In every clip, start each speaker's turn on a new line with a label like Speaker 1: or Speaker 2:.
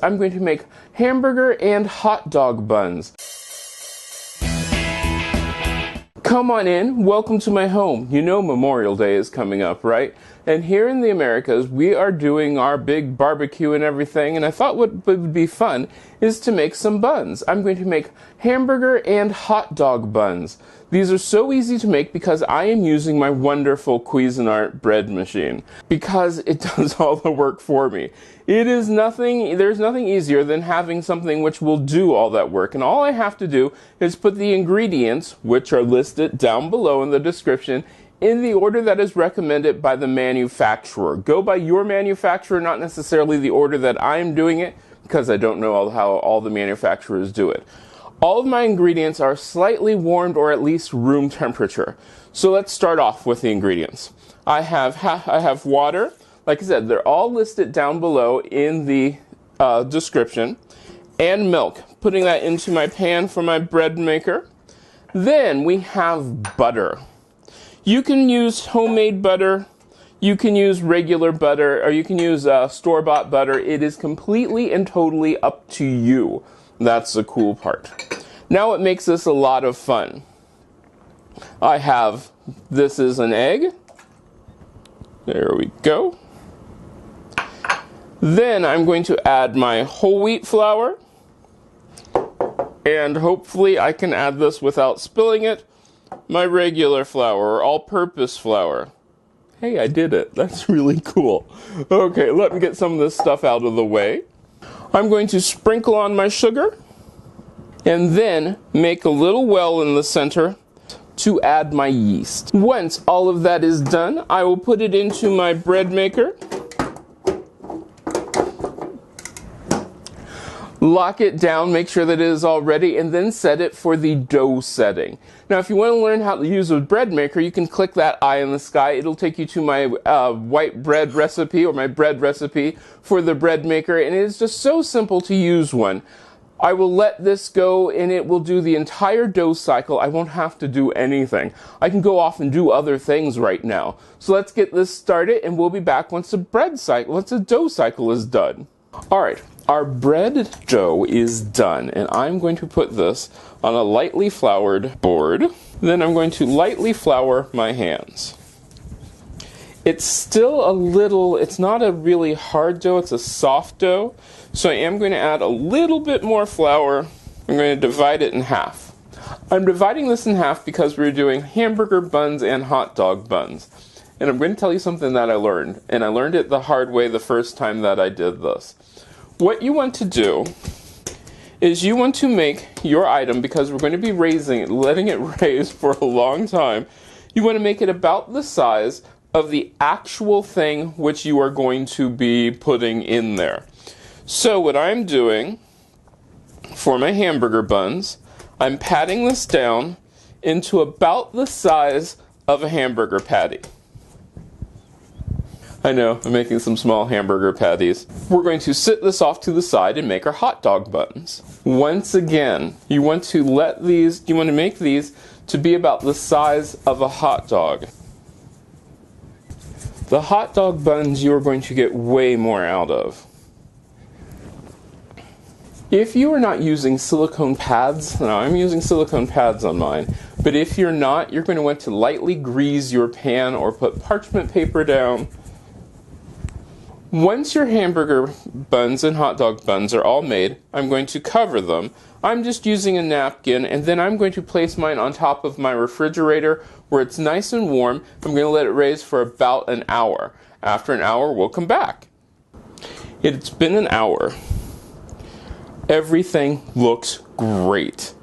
Speaker 1: I'm going to make hamburger and hot dog buns. Come on in, welcome to my home. You know Memorial Day is coming up, right? And here in the Americas, we are doing our big barbecue and everything, and I thought what would be fun is to make some buns. I'm going to make hamburger and hot dog buns. These are so easy to make because I am using my wonderful Cuisinart bread machine, because it does all the work for me. There's nothing easier than having something which will do all that work, and all I have to do is put the ingredients, which are listed down below in the description, in the order that is recommended by the manufacturer. Go by your manufacturer, not necessarily the order that I'm doing it, because I don't know how all the manufacturers do it. All of my ingredients are slightly warmed or at least room temperature. So let's start off with the ingredients. I have water. Like I said, they're all listed down below in the description. And milk. Putting that into my pan for my bread maker. Then we have butter. You can use homemade butter. You can use regular butter, or you can use store-bought butter. It is completely and totally up to you. That's the cool part. Now it makes this a lot of fun. This is an egg. There we go. Then I'm going to add my whole wheat flour. And hopefully I can add this without spilling it. My regular flour, or all-purpose flour. Hey, I did it. That's really cool. Okay, let me get some of this stuff out of the way. I'm going to sprinkle on my sugar, and then make a little well in the center to add my yeast. Once all of that is done, I will put it into my bread maker. Lock it down, make sure that it is all ready, and then set it for the dough setting. Now, if you want to learn how to use a bread maker, you can click that eye in the sky. It'll take you to my white bread recipe, or my bread recipe for the bread maker, and it is just so simple to use one. I will let this go, and it will do the entire dough cycle. I won't have to do anything. I can go off and do other things right now. So let's get this started, and we'll be back once the dough cycle is done. Alright, our bread dough is done, and I'm going to put this on a lightly floured board. Then I'm going to lightly flour my hands. It's still it's not a really hard dough, it's a soft dough. So I am going to add a little bit more flour. I'm going to divide it in half. I'm dividing this in half because we're doing hamburger buns and hot dog buns. And I'm going to tell you something that I learned. And I learned it the hard way the first time that I did this. What you want to do is you want to make your item, because we're going to be letting it raise for a long time. You want to make it about the size of the actual thing which you are going to be putting in there. So what I'm doing for my hamburger buns, I'm patting this down into about the size of a hamburger patty. I know, I'm making some small hamburger patties. We're going to sit this off to the side and make our hot dog buns. Once again, you want to make these to be about the size of a hot dog. The hot dog buns you are going to get way more out of. If you are not using silicone pads, now I'm using silicone pads on mine, but if you're not, you're going to want to lightly grease your pan or put parchment paper down. Once your hamburger buns and hot dog buns are all made, I'm going to cover them. I'm just using a napkin, and then I'm going to place mine on top of my refrigerator where it's nice and warm. I'm going to let it raise for about an hour. After an hour, we'll come back. It's been an hour. Everything looks great.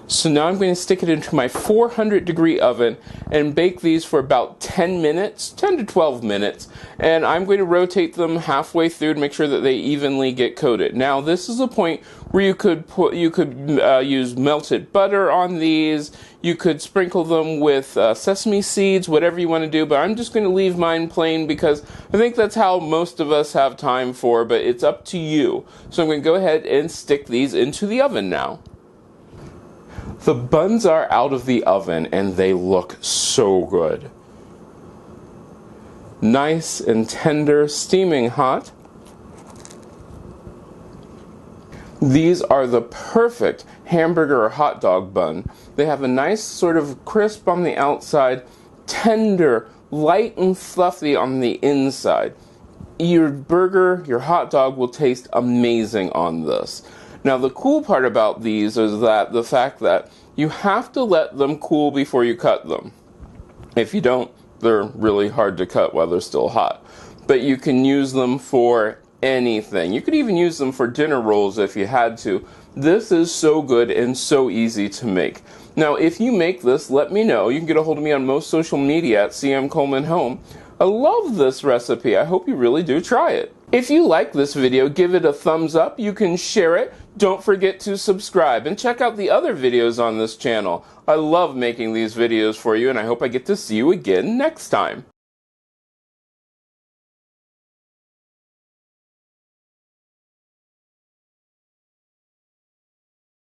Speaker 1: So now I'm going to stick it into my 400-degree oven and bake these for about 10 minutes, 10 to 12 minutes. And I'm going to rotate them halfway through to make sure that they evenly get coated. Now this is a point where you could use melted butter on these. You could sprinkle them with sesame seeds, whatever you want to do. But I'm just going to leave mine plain because I think that's how most of us have time for. But it's up to you. So I'm going to go ahead and stick these into the oven now. The buns are out of the oven and they look so good. Nice and tender, steaming hot. These are the perfect hamburger or hot dog bun. They have a nice sort of crisp on the outside, tender, light and fluffy on the inside. Your burger, your hot dog will taste amazing on this. Now the cool part about these is that the fact that you have to let them cool before you cut them. If you don't, they're really hard to cut while they're still hot. But you can use them for anything. You could even use them for dinner rolls if you had to. This is so good and so easy to make. Now, if you make this, let me know. You can get a hold of me on most social media at cmcolemanhome. I love this recipe. I hope you really do try it. If you like this video, give it a thumbs up. You can share it. Don't forget to subscribe and check out the other videos on this channel. I love making these videos for you, and I hope I get to see you again next time.